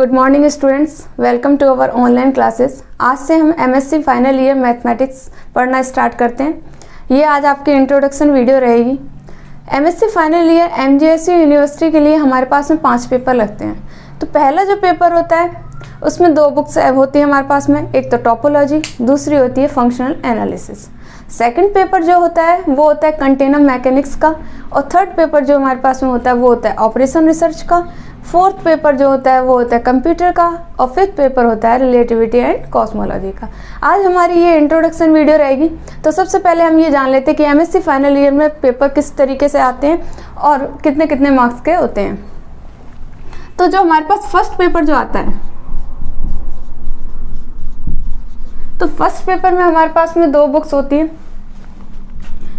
Good morning students, welcome to our online classes. आज से हम एमएससी फाइनल ईयर मैथमेटिक्स पढ़ना स्टार्ट करते हैं। ये आज आपकी इंट्रोडक्शन वीडियो रहेगी। MSc final year MGSU university के लिए हमारे पास में 5 पेपर लगते हैं। तो पहला जो पेपर होता है उसमें 2 बुक्स होती है हमारे पास में, एक तो टोपोलॉजी, दूसरी होती है फंक्शनल एनालिसिस। सेकंड पेपर जो होता है वो होता है कंटेनर मैकेनिक्स का, और थर्ड पेपर जो हमारे पास में होता है वो होता है ऑपरेशन रिसर्च का। फोर्थ पेपर जो होता है वो होता है कंप्यूटर का, और फिफ्थ पेपर होता है रिलेटिविटी एंड कॉस्मोलॉजी का। आज हमारी ये इंट्रोडक्शन वीडियो रहेगी। तो सबसे पहले हम ये जान लेते हैं कि एमएससी फाइनल ईयर में पेपर किस तरीके से आते हैं और कितने कितने मार्क्स के होते हैं। तो जो हमारे पास फर्स्ट पेपर जो आता है, तो फर्स्ट पेपर में हमारे पास में 2 बुक्स होती हैं।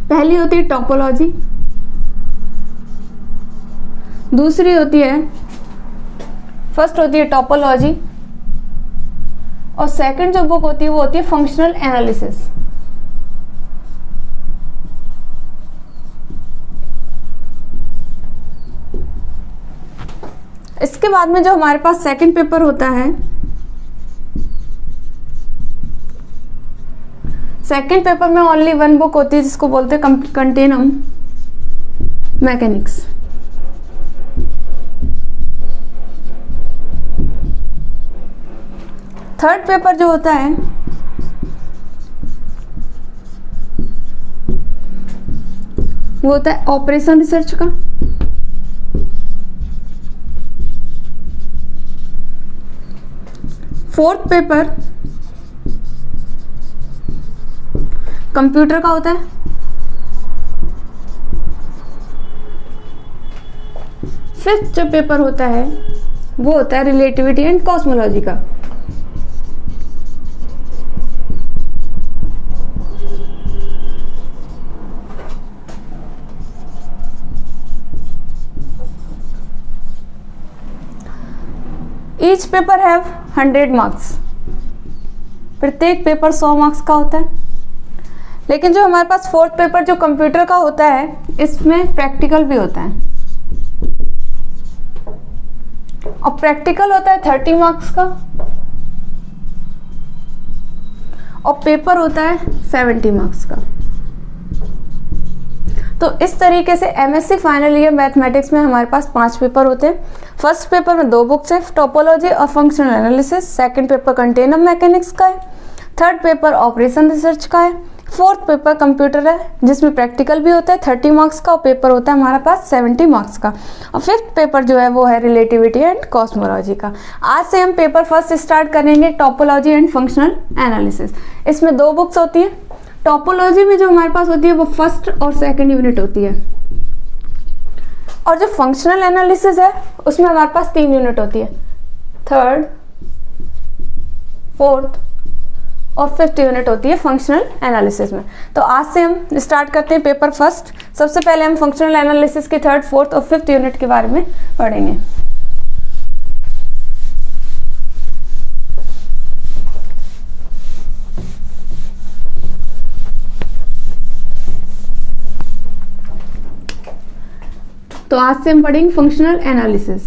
पहली होती है टोपोलॉजी, दूसरी होती है फर्स्ट होती है टोपोलॉजी, और सेकंड जो बुक होती है वो होती है फंक्शनल एनालिसिस। इसके बाद में जो हमारे पास सेकंड पेपर होता है, सेकंड पेपर में ओनली 1 बुक होती है जिसको बोलते हैं कंटेनर मैकेनिक्स। थर्ड पेपर जो होता है वो होता है ऑपरेशन रिसर्च का। फोर्थ पेपर कंप्यूटर का होता है। फिफ्थ जो पेपर होता है वो होता है रिलेटिविटी एंड कॉस्मोलॉजी का। Each paper have 100 marks. प्रत्येक पेपर 100 मार्क्स का होता है। लेकिन जो हमारे पास फोर्थ पेपर जो कंप्यूटर का होता है, इसमें प्रैक्टिकल भी होता है, और प्रैक्टिकल होता है 30 मार्क्स का, और पेपर होता है 70 मार्क्स का। तो इस तरीके से एमएससी फाइनल ईयर मैथमेटिक्स में हमारे पास 5 पेपर होते हैं। फर्स्ट पेपर में 2 बुक्स है, टोपोलॉजी और functional analysis. Second paper container mechanics का है। थर्ड पेपर ऑपरेशन रिसर्च का है। फोर्थ पेपर कंप्यूटर है जिसमें प्रैक्टिकल भी होता है 30 मार्क्स का, और पेपर होता है हमारे पास 70 मार्क्स का। और फिफ्थ पेपर जो है वो है रिलेटिविटी एंड कॉस्मोलॉजी का। आज से हम पेपर फर्स्ट स्टार्ट करेंगे, टोपोलॉजी एंड फंक्शनल एनालिसिस। इसमें 2 बुक्स होती है। टोपोलॉजी में जो हमारे पास होती है वो फर्स्ट और सेकंड यूनिट होती है, और जो फंक्शनल एनालिसिस है उसमें हमारे पास 3 यूनिट होती है, थर्ड, फोर्थ और फिफ्थ यूनिट होती है फंक्शनल एनालिसिस में। तो आज से हम स्टार्ट करते हैं पेपर फर्स्ट। सबसे पहले हम फंक्शनल एनालिसिस के थर्ड, फोर्थ और फिफ्थ यूनिट के बारे में पढ़ेंगे। तो आज से हम पढ़ेंगे फंक्शनल एनालिसिस।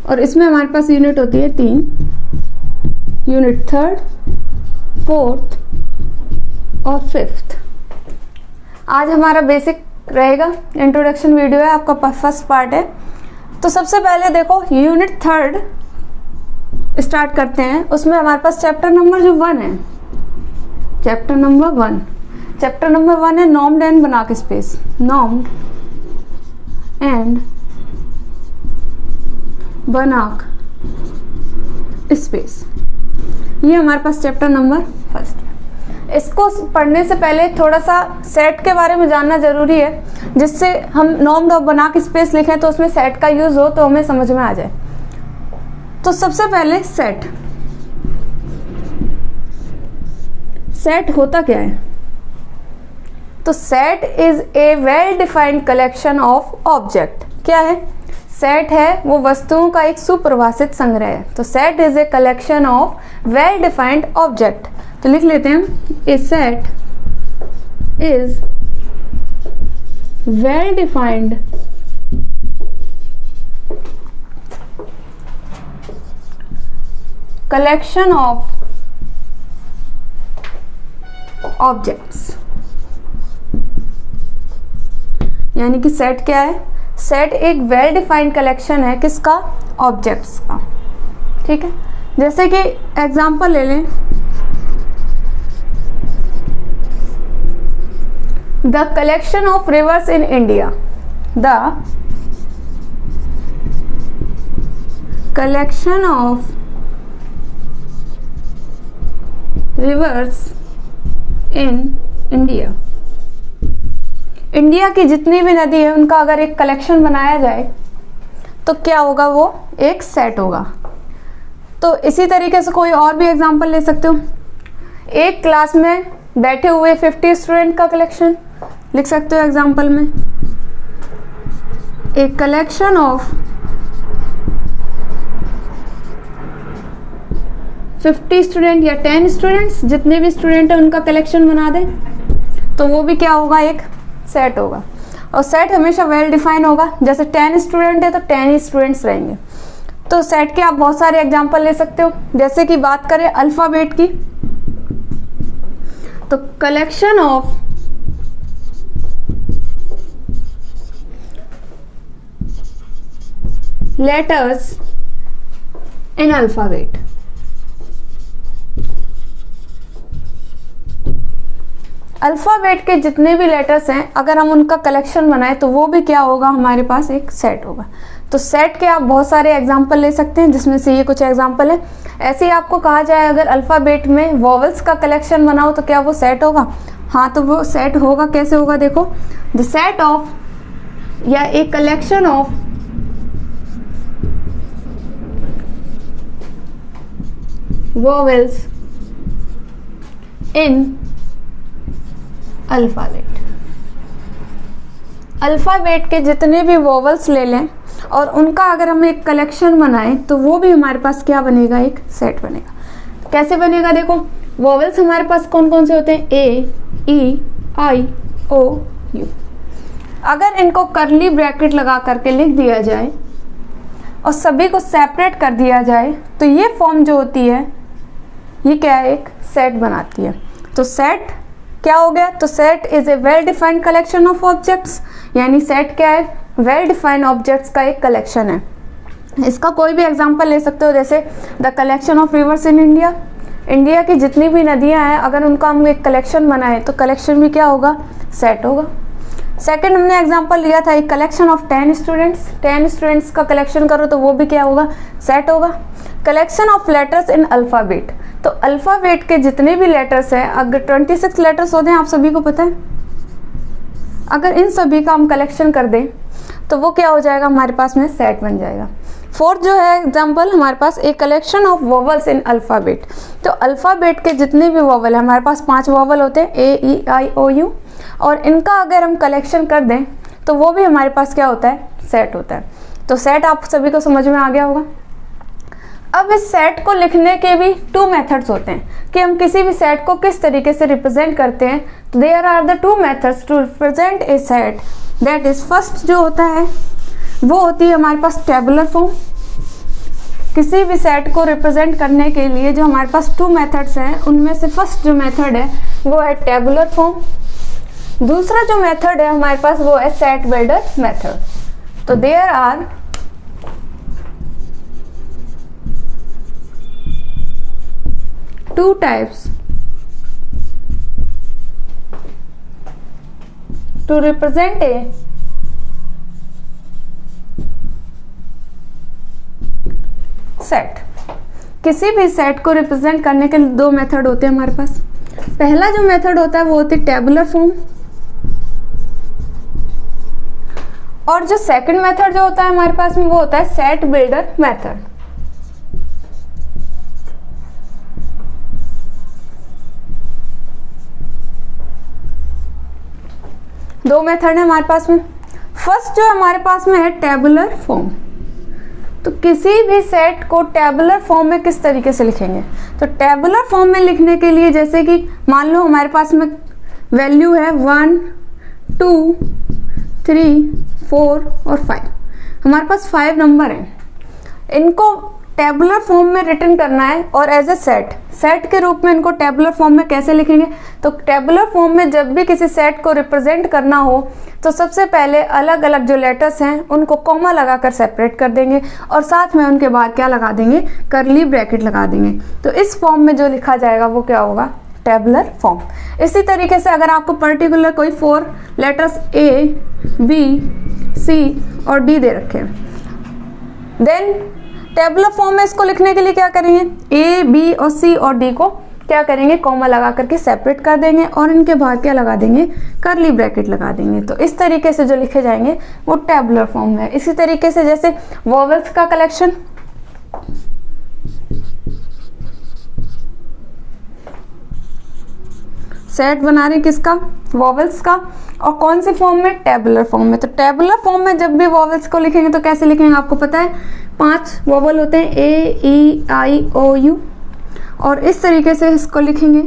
और इसमें हमारे पास यूनिट होती है 3, यूनिट थर्ड, फोर्थ और फिफ्थ। आज हमारा बेसिक रहेगा, इंट्रोडक्शन वीडियो है, आपका फर्स्ट पार्ट है। तो सबसे पहले देखो यूनिट थर्ड स्टार्ट करते हैं। उसमें हमारे पास चैप्टर नंबर जो 1 है, चैप्टर नंबर 1 है नॉर्म्ड and Banach space. नॉर्म्ड and Banach space, ये हमारे पास चैप्टर नंबर फर्स्ट है। इसको पढ़ने से पहले थोड़ा सा सेट के बारे में जानना जरूरी है, जिससे हम नॉर्म्ड और बनाक स्पेस लिखें तो उसमें सेट का यूज हो तो हमें समझ में आ जाए। तो सबसे पहले सेट होता क्या है? तो set is A well defined collection of object. क्या है? सेट है वो वस्तुओं का एक सुपरिभाषित संग्रह है। तो set is a collection of well defined object. तो लिख लेते हैं a set is well defined collection of objects. यानी कि सेट क्या है? सेट एक वेल डिफाइंड कलेक्शन है किसका? ऑब्जेक्ट्स का। ठीक है, जैसे कि एग्जांपल ले लें, the collection of reverse in India. The collection of reverse in India. India की जितनी भी नदी है उनका अगर एक कलेक्शन बनाया जाए तो क्या होगा? वो एक सेट होगा। तो इसी तरीके से कोई और भी एग्जांपल ले सकते हो। एक क्लास में बैठे हुए 50 स्टूडेंट का कलेक्शन लिख सकते हो एग्जांपल में। एक कलेक्शन ऑफ 50 स्टूडेंट या 10 स्टूडेंट्स, जितने भी स्टूडेंट हैं उनका कलेक्शन बना दें तो वो भी क्या होगा? एक सेट होगा। और सेट हमेशा वेल डिफाइन होगा। जैसे 10 स्टूडेंट है तो 10 ही स्टूडेंट्स रहेंगे। तो सेट के आप बहुत सारे एग्जांपल ले सकते हो। जैसे कि बात करें अल्फाबेट की, तो collection of letters in alphabet. Alphabet के जितने भी लेटर्स हैं अगर हम उनका कलेक्शन बनाए तो वो भी क्या होगा? हमारे पास एक सेट होगा। तो सेट के आप बहुत सारे एग्जांपल ले सकते हैं, जिसमें से ये कुछ एग्जांपल है। ऐसे ही आपको कहा जाए अगर अल्फाबेट में वॉवल्स का कलेक्शन बनाओ तो क्या वो सेट होगा? हाँ, तो वो सेट होगा। कैसे होगा? देखो, द सेट ऑफ या एक collection of vowels in alphabet. Alphabet के जितने भी वॉवल्स ले लें और उनका अगर हम एक कलेक्शन बनाएं तो वो भी हमारे पास क्या बनेगा? एक सेट बनेगा। कैसे बनेगा? देखो, वॉवल्स हमारे पास कौन कौन से होते हैं? ए, ई, आई, ओ, यू। अगर इनको करली ब्रैकेट लगा करके लिख दिया जाए और सभी को सेपरेट कर दिया जाए तो ये फॉर्म जो होती है ये क्या है? एक सेट बनाती है। तो सेट क्या हो गया? तो set is A well defined collection of objects. यानी सेट क्या है? वेल डिफाइंड ऑब्जेक्ट्स का एक कलेक्शन है। इसका कोई भी एग्जांपल ले सकते हो, जैसे the collection of reverse in India. India की जितनी भी नदियां हैं अगर उनका हम एक कलेक्शन बनाए तो कलेक्शन भी क्या होगा? सेट होगा। सेकंड हमने एग्जांपल लिया था एक कलेक्शन ऑफ 10 स्टूडेंट्स। 10 स्टूडेंट्स का कलेक्शन करो तो वो भी क्या होगा? सेट होगा। Collection of letters in alphabet. तो अल्फाबेट के जितने भी लेटर्स हैं, अगर 26 लेटर्स होते हैं, आप सभी को पता है, अगर इन सभी का हम कलेक्शन कर दें तो वो क्या हो जाएगा? हमारे पास में सेट बन जाएगा। फोर्थ जो है एग्जांपल हमारे पास एक collection of vowels in alphabet. तो अल्फाबेट के जितने भी वॉवल है, हमारे पास 5 वॉवल होते हैं, ए, ई, आई, ओ, यू, और इनका अगर हम कलेक्शन कर दें तो वो भी हमारे पास क्या होता है? सेट होता है। तो सेट आप सभी को समझ में आ गया होगा। अब इस सेट को लिखने के भी 2 मेथड्स होते हैं कि हम किसी भी सेट को किस तरीके से रिप्रेजेंट करते हैं। तो there are the 2 methods to represent a set. That is, first जो होता है वो होती है हमारे पास टेबुलर फॉर्म। किसी भी सेट को रिप्रेजेंट करने के लिए जो हमारे पास 2 मेथड्स हैं उनमें से फर्स्ट जो मेथड है वो है टेबुलर फॉर्म। दूसरा जो मेथड है हमारे पास वो है सेट बिल्डर मेथड। तो there are two types to represent a set. किसी भी सेट को रिप्रेजेंट करने के लिए 2 मेथड होते हैं हमारे पास। पहला जो मेथड होता है वो होती है टेबुलर फॉर्म, और जो सेकंड मेथड जो होता है हमारे पास में वो होता है सेट बिल्डर मेथड। दो मेथड है हमारे पास में। फर्स्ट जो हमारे पास में है टेबुलर फॉर्म। तो किसी भी सेट को टेबुलर फॉर्म में किस तरीके से लिखेंगे? तो टेबुलर फॉर्म में लिखने के लिए जैसे कि मान लो हमारे पास में वैल्यू है 1 2 3 4 और 5। हमारे पास 5 नंबर हैं, इनको टेबुलर फॉर्म में रिटर्न करना है और एज ए सेट के रूप में इनको टेबुलर फॉर्म में कैसे लिखेंगे। तो टेबुलर फॉर्म में जब भी किसी सेट को रिप्रेजेंट करना हो तो सबसे पहले अलग अलग जो लेटर्स हैं उनको कॉमा लगाकर सेपरेट कर देंगे और साथ में उनके बाद क्या लगा देंगे, करली ब्रैकेट लगा देंगे। तो इस फॉर्म में जो लिखा जाएगा वो क्या होगा, टेबुलर फॉर्म। इसी तरीके से अगर आपको पर्टिकुलर कोई 4 लेटर्स A, B, C और D दे रखे हैं, देन टेबुलर फॉर्म में इसको लिखने के लिए क्या करेंगे, A, B और C और D को क्या करेंगे, कॉमा लगा करके सेपरेट कर देंगे और इनके बाद क्या लगा देंगे, करली ब्रैकेट लगा देंगे। तो इस तरीके से जो लिखे जाएंगे वो टेबुलर फॉर्म में है। इसी तरीके से जैसे वॉवेल्स का कलेक्शन, सेट बना रहे किसका, वॉवेल्स का, और कौन से फॉर्म में, टेबुलर फॉर्म में। तो टेबुलर फॉर्म में जब भी वॉवेल्स को लिखेंगे तो कैसे लिखेंगे, आपको पता है 5 वॉवल होते हैं, A, E, I, O, U, और इस तरीके से इसको लिखेंगे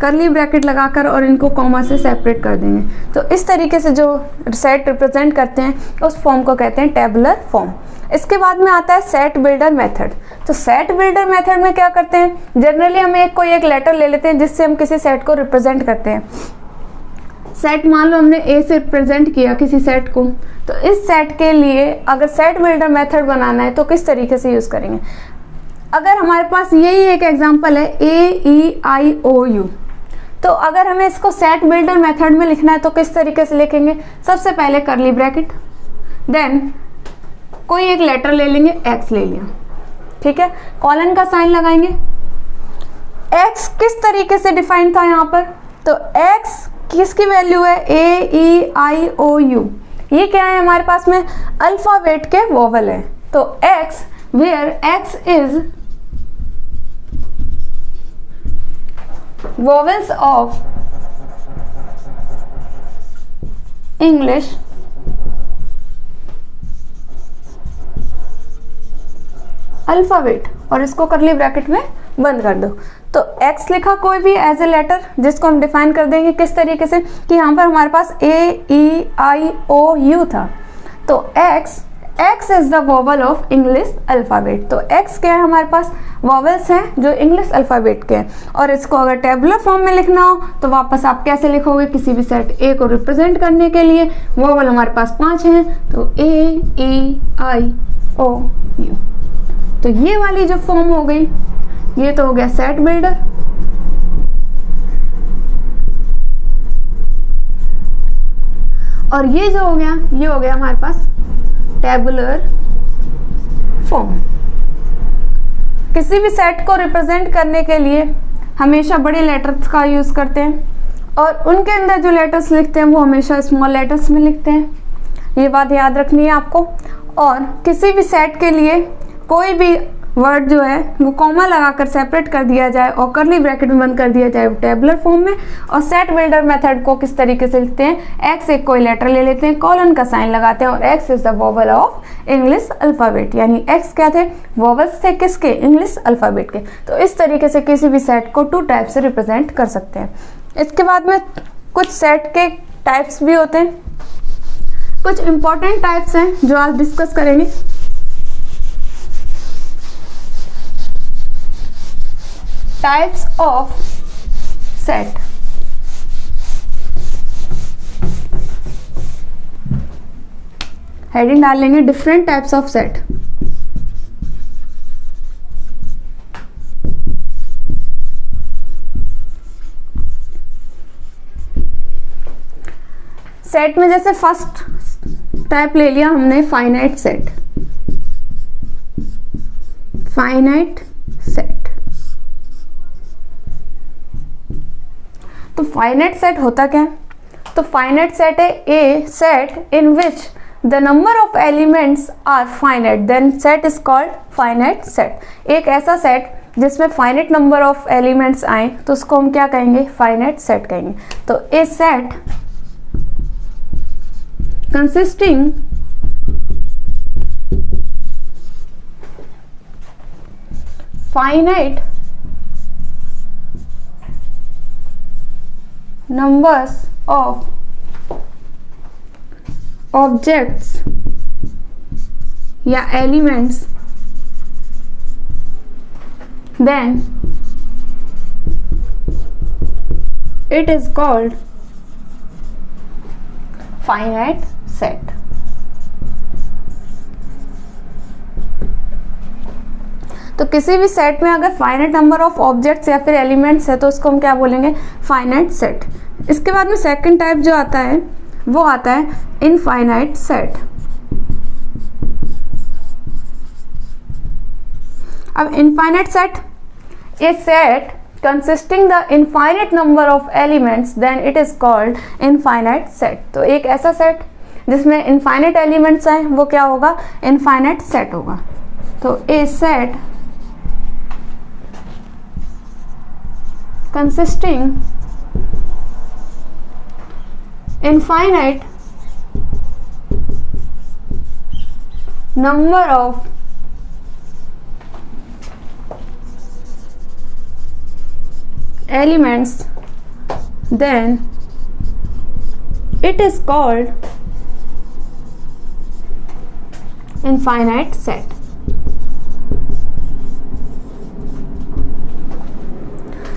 करली ब्रैकेट लगाकर और इनको कॉमा से सेपरेट कर देंगे। तो इस तरीके से जो सेट रिप्रेजेंट करते हैं उस फॉर्म को कहते हैं टेबुलर फॉर्म। इसके बाद में आता है सेट बिल्डर मेथड। तो सेट बिल्डर मेथड में क्या करते हैं, जनरली हम कोई एक लेटर ले लेते हैं जिससे हम किसी सेट को रिप्रेजेंट करते हैं। सेट मान लो हमने A से रिप्रेजेंट किया किसी सेट को, तो इस सेट के लिए अगर सेट बिल्डर मेथड बनाना है तो किस तरीके से यूज करेंगे। अगर हमारे पास यही एक एग्जांपल है A, E, I, O, U, तो अगर हमें इसको सेट बिल्डर मेथड में लिखना है तो किस तरीके से लिखेंगे, सबसे पहले करली ब्रैकेट, देन कोई एक लेटर ले लेंगे, X ले लिया, ठीक है, कॉलन का साइन लगाएंगे। X किस तरीके से डिफाइन था यहाँ पर, तो X किसकी वैल्यू है, A, E, I, O, U, ये क्या है हमारे पास में, अल्फाबेट के वोवल है। तो X, where X is vowels of English alphabet, और इसको करली ब्रैकेट में बंद कर दो। तो X लिखा कोई भी एज ए लेटर जिसको हम डिफाइन कर देंगे किस तरीके से कि यहाँ पर हमारे पास A, E, I, O, U था, तो X is the vowel of English alphabet. तो X क्या है, हमारे पास वोवल्स हैं जो इंग्लिश अल्फाबेट के हैं। और इसको अगर टेबुलर फॉर्म में लिखना हो तो वापस आप कैसे लिखोगे, किसी भी सेट A को रिप्रेजेंट करने के लिए वोवल हमारे पास 5 हैं, तो A, E, I, O, U। तो ये वाली जो फॉर्म हो गई, ये तो हो गया सेट बिल्डर। और ये जो हो गया, ये हो गया हमारे पास टेबुलर फॉर्म। किसी भी सेट को रिप्रेजेंट करने के लिए हमेशा बड़े लेटर्स का यूज करते हैं और उनके अंदर जो लेटर्स लिखते हैं वो हमेशा स्मॉल लेटर्स में लिखते हैं, ये बात याद रखनी है आपको। और किसी भी सेट के लिए कोई भी वर्ड जो है वो कॉमा लगाकर सेपरेट कर दिया जाए और करली ब्रैकेट में बंद कर दिया जाए वो टेबुलर फॉर्म में। और सेट बिल्डर मेथड को किस तरीके से लिखते हैं, X एक कोई लेटर ले लेते हैं, कॉलन का साइन लगाते हैं और X is the vowel of English alphabet, यानी X क्या थे, वोवल्स थे किसके, इंग्लिश अल्फाबेट के। तो इस तरीके से किसी भी सेट को 2 टाइप से रिप्रेजेंट कर सकते हैं। इसके बाद में कुछ सेट के टाइप्स भी होते हैं, कुछ इंपॉर्टेंट टाइप्स हैं जो आज डिस्कस करेंगे। Types of set. हेडिंग डाल लेंगे different types of set. Set में जैसे फर्स्ट टाइप ले लिया हमने फाइनाइट सेट। फाइनाइट सेट, तो फाइनाइट सेट होता क्या है, तो फाइनाइट सेट है a set in which the number of elements are finite, then set is called finite set. एक ऐसा सेट जिसमें फाइनाइट नंबर ऑफ एलिमेंट्स आए तो उसको हम क्या कहेंगे, फाइनाइट सेट कहेंगे। तो a set consisting finite numbers of objects या elements, then it is called finite set. तो किसी भी सेट में अगर फाइनाइट नंबर ऑफ ऑब्जेक्ट्स या फिर एलिमेंट्स है तो उसको हम क्या बोलेंगे, फाइनाइट सेट। इसके बाद में सेकंड टाइप जो आता है वो आता है इनफाइनाइट सेट। अब infinite set, a set consisting the infinite number of elements, then it is called infinite set। तो एक ऐसा सेट जिसमें इनफाइनाइट एलिमेंट्स हैं वो क्या होगा, इनफाइनाइट सेट होगा। तो a set consisting infinite number of elements, then it is called infinite set।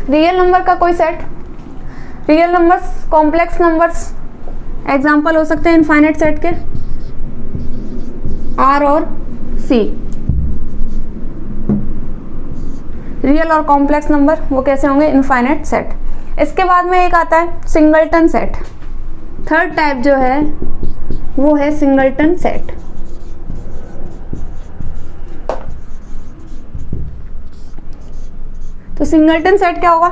Real number का कोई set, real numbers, complex numbers example हो सकते हैं इनफाइनाइट सेट के, आर और सी। रियल और कॉम्प्लेक्स नंबर वो कैसे होंगे, इनफाइनाइट सेट। इसके बाद में एक आता है सिंगलटन सेट। थर्ड टाइप जो है वो है सिंगलटन सेट। तो सिंगलटन सेट क्या होगा,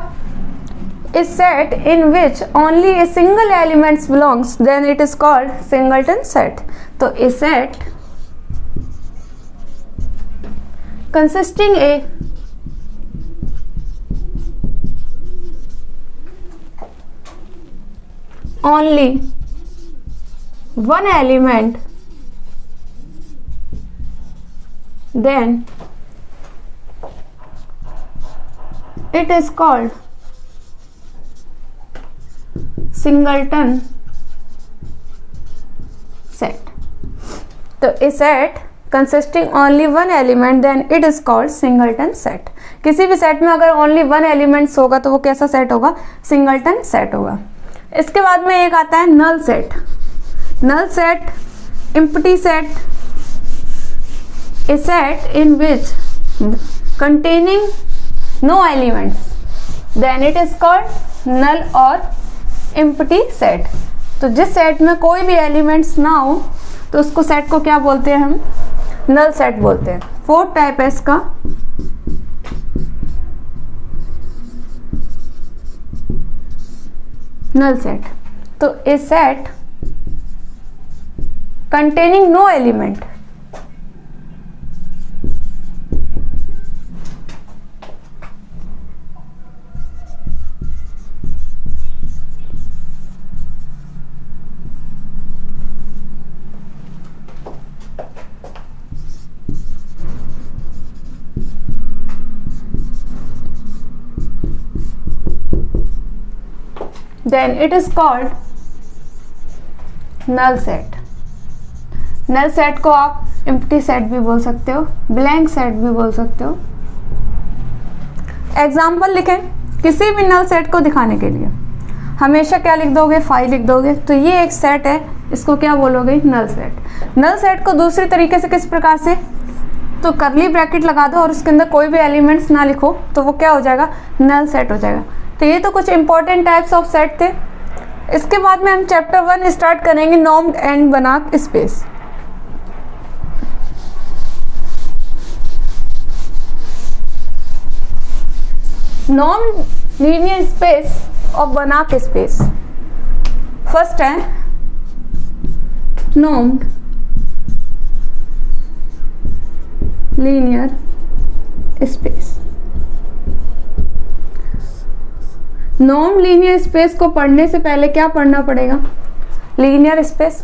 इस set in which only a single elements belongs, then it is called singleton set. तो a set consisting a only one element, then it is called singleton set। तो a set consisting only one element, then it is called singleton set। किसी भी set में अगर only one elements होगा तो वो कैसा सेट होगा, सिंगलटन सेट होगा। इसके बाद में एक आता है null set. Null set, empty set, a set in which containing no elements, then it is called null और एम्प्टी सेट। तो जिस सेट में कोई भी एलिमेंट्स ना हो तो उसको सेट को क्या बोलते हैं हम, नल सेट बोलते हैं। फोर्थ टाइप है इसका नल सेट। तो a set containing no element, then it is called null set। null set को आप empty set भी बोल सकते हो, blank set भी बोल सकते हो। एग्जाम्पल लिखें किसी भी null set को दिखाने के लिए, हमेशा क्या लिख दोगे, 5 लिख दोगे। तो ये एक सेट है, इसको क्या बोलोगे, null set। null set को दूसरी तरीके से किस प्रकार से, तो करली ब्रैकेट लगा दो और उसके अंदर कोई भी एलिमेंट्स ना लिखो तो वो क्या हो जाएगा, null set हो जाएगा। तो ये तो कुछ इंपॉर्टेंट टाइप्स ऑफ सेट थे। इसके बाद में हम चैप्टर 1 स्टार्ट करेंगे, normed and Banach space. Normed linear space और बनाक स्पेस। फर्स्ट है normed linear space. Norm linear space को पढ़ने से पहले क्या पढ़ना पड़ेगा, लीनियर स्पेस।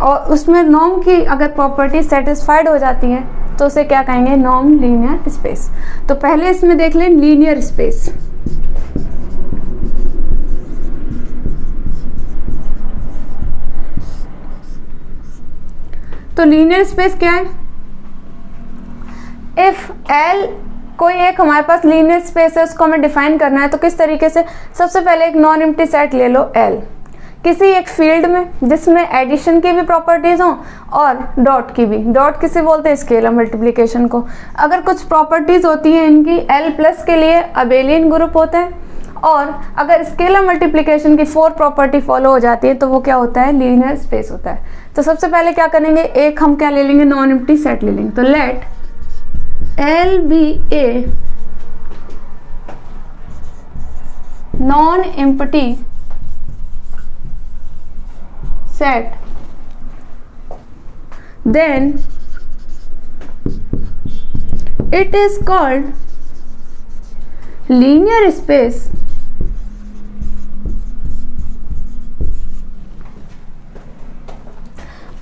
और उसमें नॉर्म की अगर प्रॉपर्टी सेटिस्फाइड हो जाती है तो उसे क्या कहेंगे, नॉर्म लीनियर स्पेस। तो पहले इसमें देख लें लीनियर स्पेस। तो लीनियर स्पेस क्या है? इफ L कोई एक हमारे पास लीनियर स्पेस है, उसको हमें डिफाइन करना है, तो किस तरीके से? सबसे पहले एक नॉन एम्प्टी सेट ले लो L, किसी एक फील्ड में जिसमें एडिशन की भी प्रॉपर्टीज हों और डॉट की भी। डॉट किसे बोलते हैं? स्केलर मल्टीप्लिकेशन को। अगर कुछ प्रॉपर्टीज होती हैं इनकी, L प्लस के लिए अबेलियन ग्रुप होता है, और अगर स्केलर मल्टीप्लिकेशन की 4 प्रॉपर्टी फॉलो हो जाती है तो वो क्या होता है? लीनियर स्पेस होता है। तो सबसे पहले क्या करेंगे, एक हम क्या ले लेंगे? नॉन एम्प्टी सेट ले लेंगे। तो late L be a non-empty set, then it is called linear space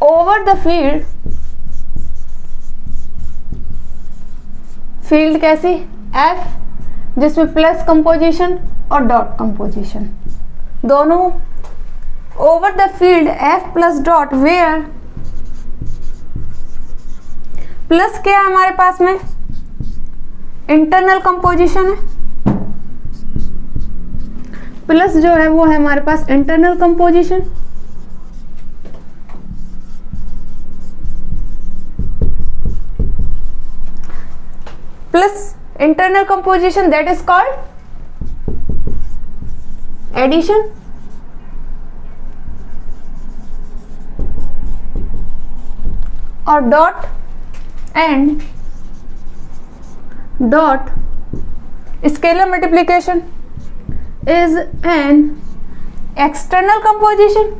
over the field। Field कैसी? F, जिसमें प्लस कंपोजिशन और डॉट कंपोजिशन दोनों। Over the field F plus dot, where plus क्या है हमारे पास में? इंटरनल कंपोजिशन है। Plus जो है वो है हमारे पास internal composition. Plus internal composition, that is called addition. और dot and dot scalar multiplication is an external composition.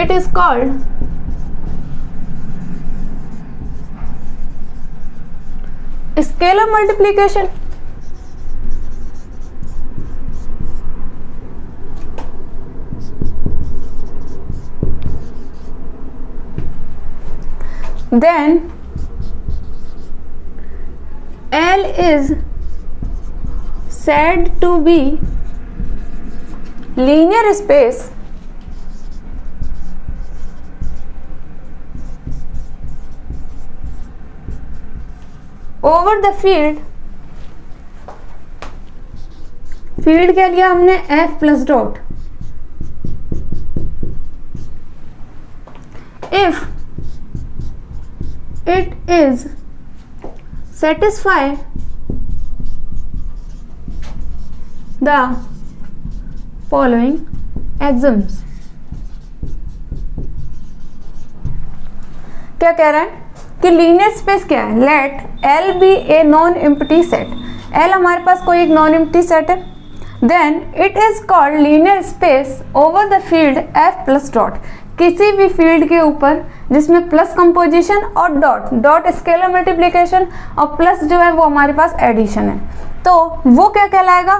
It is called scalar multiplication। Then L is said to be linear space over the field. Field क्या लिया हमने? F plus dot. If it is satisfy the following axioms. क्या कह रहा है कि linear space क्या है? Let L be a non empty set. L हमारे पास कोई एक नॉन एम्प्टी सेट है, then it is called linear space over the field F plus dot. किसी भी फील्ड के ऊपर जिसमें प्लस कंपोजिशन और डॉट, डॉट स्केलर मल्टीप्लिकेशन और प्लस जो है वो हमारे पास एडिशन है, तो वो क्या कहलाएगा?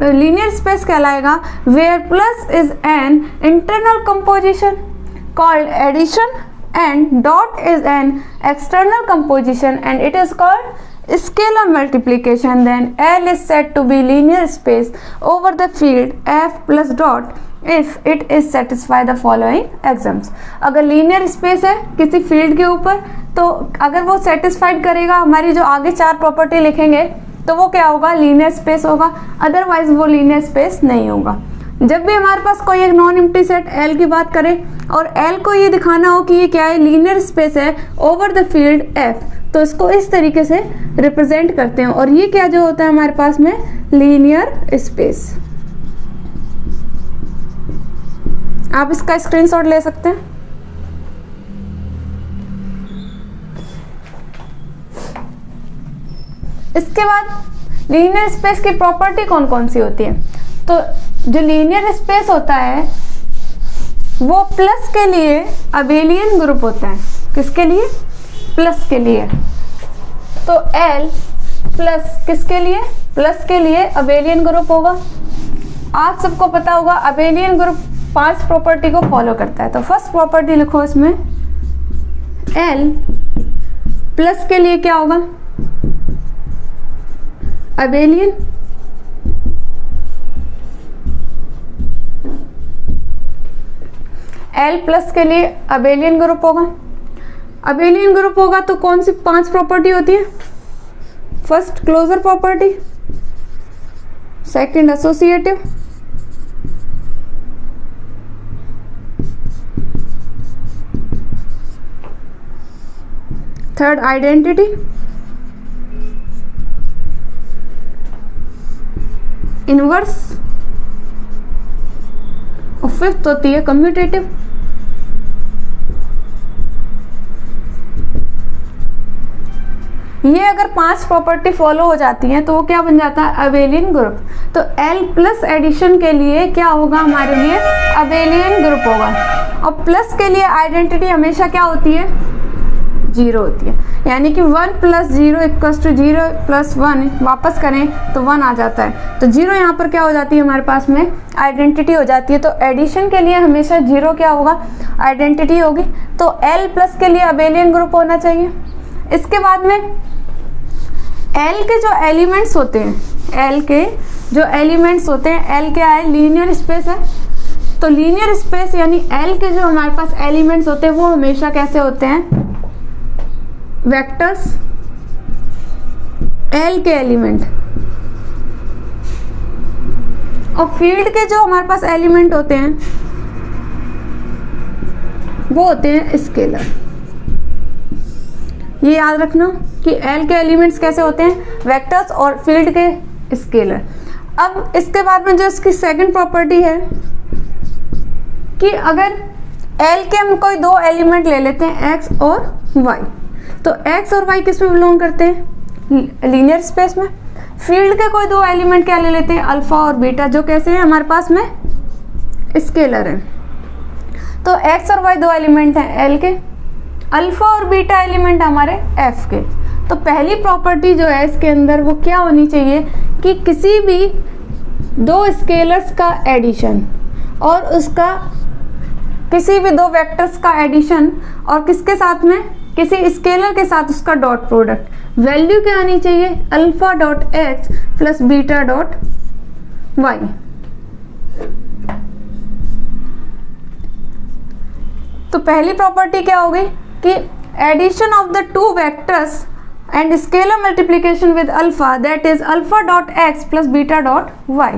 लीनियर स्पेस कहलाएगा। Where plus is an internal composition called addition and dot is an external composition and it is called scalar multiplication. Then L is said to be linear space over the field F plus dot if it is satisfy the following axioms। अगर linear space है किसी field के ऊपर, तो अगर वो satisfied करेगा हमारी जो आगे 4 प्रॉपर्टी लिखेंगे तो वो क्या होगा? लीनियर स्पेस होगा, अदरवाइज वो लीनियर स्पेस नहीं होगा। जब भी हमारे पास कोई एक नॉन एम्प्टी सेट L की बात करें और L को ये दिखाना हो कि ये क्या है? लीनियर स्पेस है ओवर द फील्ड F, तो इसको इस तरीके से रिप्रेजेंट करते हैं। और ये क्या जो होता है हमारे पास में? Linear space. आप इसका स्क्रीनशॉट ले सकते हैं। इसके बाद लीनियर स्पेस की प्रॉपर्टी कौन कौन सी होती है? तो जो लीनियर स्पेस होता है वो प्लस के लिए अबेलियन ग्रुप होता है। किसके लिए? प्लस के लिए। तो L प्लस किसके लिए? प्लस के लिए अबेलियन ग्रुप होगा। आप सबको पता होगा अबेलियन ग्रुप 5 प्रॉपर्टी को फॉलो करता है। तो फर्स्ट प्रॉपर्टी लिखो इसमें, L प्लस के लिए क्या होगा? अबेलियन, L प्लस के लिए अबेलियन ग्रुप होगा। अबेलियन ग्रुप होगा तो कौन सी 5 प्रॉपर्टी होती है? First closure property, second associative, third identity, inverse, और फिफ्थ होती है कम्यूटेटिव। ये अगर 5 प्रॉपर्टी फॉलो हो जाती हैं तो वो क्या बन जाता है? Abelian group. तो L प्लस एडिशन के लिए क्या होगा हमारे लिए? अबेलियन ग्रुप होगा। और प्लस के लिए आइडेंटिटी हमेशा क्या होती है? 0 होती है। यानी कि 1 + 0 = 0 + 1 वापस करें तो 1 आ जाता है। तो 0 यहाँ पर क्या हो जाती है हमारे पास में? आइडेंटिटी हो जाती है। तो एडिशन के लिए हमेशा 0 क्या होगा? आइडेंटिटी होगी। तो L प्लस के लिए अबेलियन ग्रुप होना चाहिए। इसके बाद में L के जो एलिमेंट्स होते हैं, L के जो एलिमेंट्स होते हैं, L क्या है? लीनियर स्पेस है। तो लीनियर स्पेस यानी L के जो हमारे पास एलिमेंट्स होते हैं वो हमेशा कैसे होते हैं? वेक्टर्स। L के एलिमेंट और फील्ड के जो हमारे पास एलिमेंट होते हैं वो होते हैं स्केलर। ये याद रखना कि L के एलिमेंट्स कैसे होते हैं? वेक्टर्स और फील्ड के स्केलर। अब इसके बाद में जो इसकी सेकंड प्रॉपर्टी है कि अगर L के हम कोई 2 एलिमेंट ले लेते हैं x और y, तो x और y किस में बिलोंग करते हैं? लीनियर स्पेस में। फील्ड के कोई 2 एलिमेंट क्या ले लेते हैं? अल्फा और बीटा, जो कैसे हैं हमारे पास में? स्केलर है। तो x और y 2 एलिमेंट हैं L के, अल्फा और बीटा एलिमेंट हमारे F के। तो पहली प्रॉपर्टी जो है इसके अंदर वो क्या होनी चाहिए कि किसी भी 2 स्केलर्स का एडिशन और उसका किसी भी 2 वेक्टर्स का एडिशन और किसके साथ में? किसी स्केलर के साथ उसका डॉट प्रोडक्ट। वैल्यू क्या आनी चाहिए? Alpha x plus beta y. तो पहली प्रॉपर्टी क्या हो गई कि addition of the 2 vectors and scalar multiplication with alpha, that is alpha x plus beta y.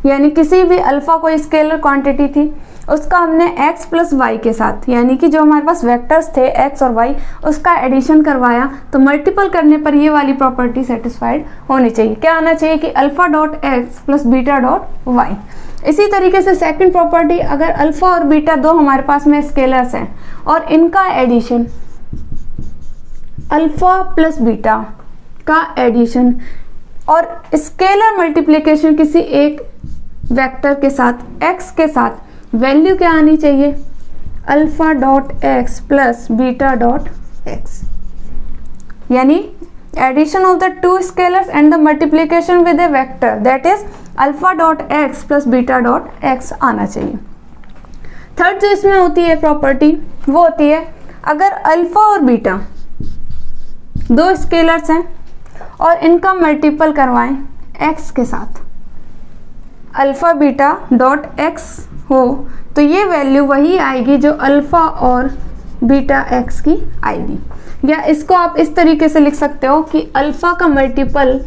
यानी किसी भी अल्फा कोई स्केलर क्वांटिटी थी, उसका हमने x प्लस y के साथ, यानी कि जो हमारे पास वेक्टर्स थे x और y, उसका एडिशन करवाया। तो मल्टीपल करने पर ये वाली प्रॉपर्टी सेटिस्फाइड होनी चाहिए। क्या आना चाहिए कि अल्फा.x प्लस बीटा.y। इसी तरीके से सेकंड प्रॉपर्टी, अगर अल्फा और बीटा 2 हमारे पास में स्केलर्स हैं और इनका एडिशन, अल्फा प्लस बीटा का एडिशन और स्केलर मल्टीप्लिकेशन किसी एक वेक्टर के साथ x के साथ, वैल्यू क्या आनी चाहिए? Alpha x plus beta x. यानी addition of the 2 scalars and the multiplication with a vector, that is alpha x plus beta x आना चाहिए। थर्ड जो इसमें होती है प्रॉपर्टी वो होती है अगर अल्फा और बीटा 2 स्केलर्स हैं और इनका मल्टीपल करवाएं x के साथ, अल्फा बीटा डॉट x हो, तो ये वैल्यू वही आएगी जो अल्फा और बीटा x की आएगी। या इसको आप इस तरीके से लिख सकते हो कि अल्फा का मल्टीपल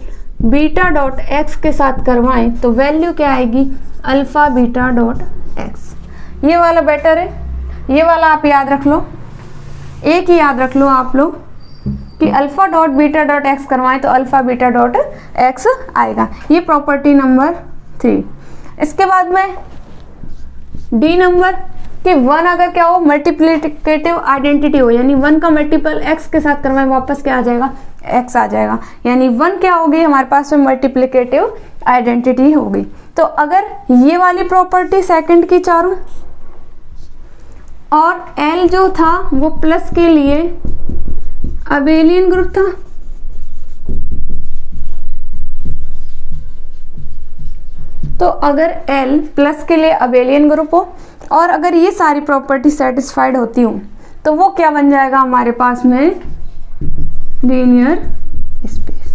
बीटा डॉट x के साथ करवाएं तो वैल्यू क्या आएगी? Alpha beta dot x। ये वाला बेटर है, ये वाला आप याद रख लो, एक ही याद रख लो आप लोग कि alpha dot beta dot x करवाएं तो अल्फा बीटा डॉट एक्स आएगा। ये प्रॉपर्टी नंबर 3। इसके बाद में डी नंबर कि 1 अगर क्या हो, मल्टीप्लिकेटिव आइडेंटिटी हो, यानी 1 का मल्टीपल x के साथ करवाएं वापस क्या आ जाएगा? x आ जाएगा। यानी 1 क्या हो गई हमारे पास में? मल्टीप्लिकेटिव आइडेंटिटी हो गई। तो अगर ये वाली प्रॉपर्टी सेकंड की चारों और L जो था वो प्लस के लिए अबेलियन ग्रुप था, तो अगर L प्लस के लिए अबेलियन ग्रुप हो और अगर ये सारी प्रॉपर्टी सेटिस्फाइड होती हूँ तो वो क्या बन जाएगा हमारे पास में? Linear space.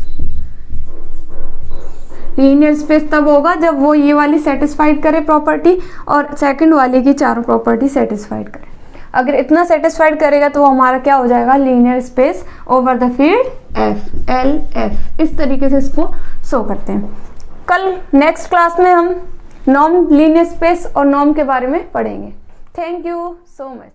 लीनियर स्पेस तब होगा जब वो ये वाली सेटिस्फाइड करे प्रॉपर्टी और सेकंड वाले की चारों प्रॉपर्टी सेटिस्फाइड करे। अगर इतना सेटिस्फाइड करेगा तो वो हमारा क्या हो जाएगा, linear space over the field F, L F. इस तरीके से इसको शो करते हैं। कल नेक्स्ट क्लास में हम नॉर्म लीनियर स्पेस और नॉर्म के बारे में पढ़ेंगे। Thank you so much.